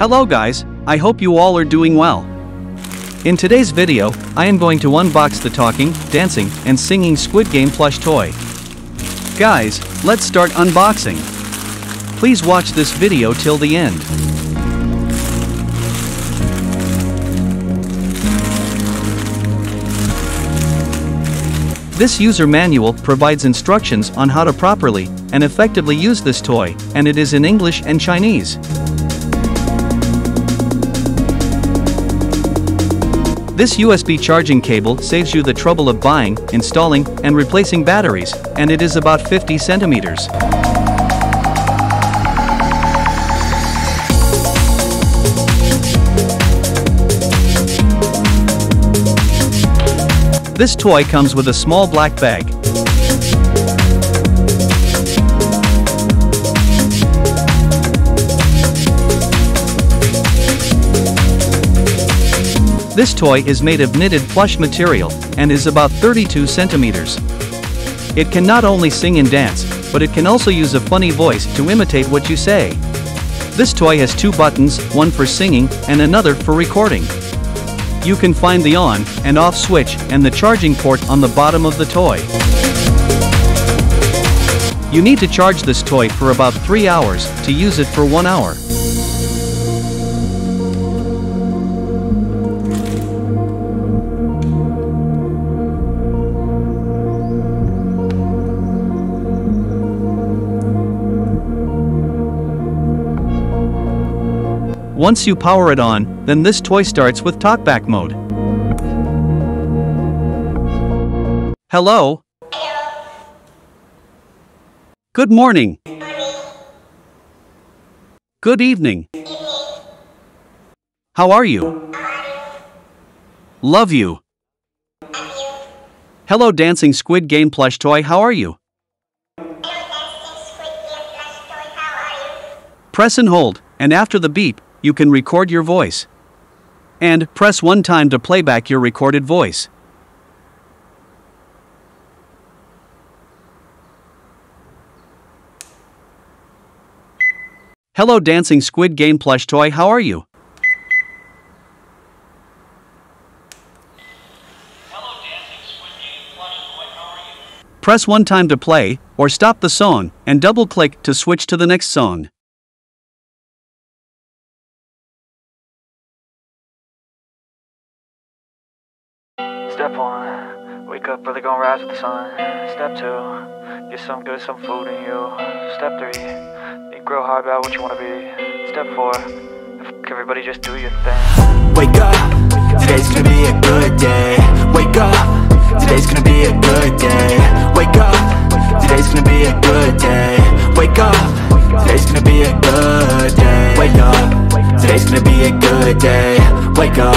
Hello guys, I hope you all are doing well. In today's video, I am going to unbox the talking, dancing, and singing Squid Game plush toy. Guys, let's start unboxing. Please watch this video till the end. This user manual provides instructions on how to properly and effectively use this toy, and it is in English and Chinese. This USB charging cable saves you the trouble of buying, installing, and replacing batteries, and it is about 50 centimeters. This toy comes with a small black bag. This toy is made of knitted plush material and is about 32 centimeters. It can not only sing and dance, but it can also use a funny voice to imitate what you say. This toy has two buttons, one for singing and another for recording. You can find the on and off switch and the charging port on the bottom of the toy. You need to charge this toy for about 3 hours to use it for 1 hour. Once you power it on, then this toy starts with talkback mode. Hello? Good morning. Good evening. How are you? Love you. Hello dancing Squid Game plush toy, how are you? Press and hold, and after the beep, you can record your voice. And press one time to play back your recorded voice. Hello dancing Squid Game plush toy, how are you? Hello dancing Squid Game plush toy, how are you? Press one time to play, or stop the song, and double-click to switch to the next song. Step 1, wake up early, gonna rise with the sun. Step 2, get some good, some food in you. Step 3, think real hard about what you wanna be. Step 4, everybody just do your thing. Wake up, today's gonna be a good day. Wake up, today's gonna be a good day. Wake up, today's gonna be a good day. Wake up, today's gonna be a good day. Wake up, today's gonna be a good day. Wake up,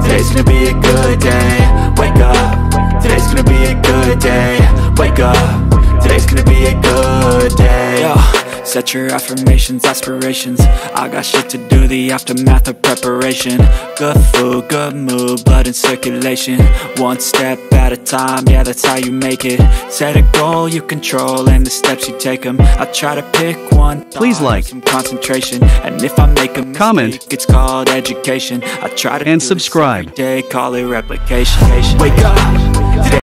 today's gonna be a good day. Wake up, today's gonna be a good day. Wake up, today's gonna be a good day. Yo, set your affirmations, aspirations. I got shit to do, the aftermath of preparation. Good food, good mood, blood in circulation. One step at a time, yeah, that's how you make it. Set a goal you control and the steps you take them. I try to pick one. Please like, some concentration, and if I make a mistake, comment, it's called education. I try to and subscribe. every day, call it replication. Wake up,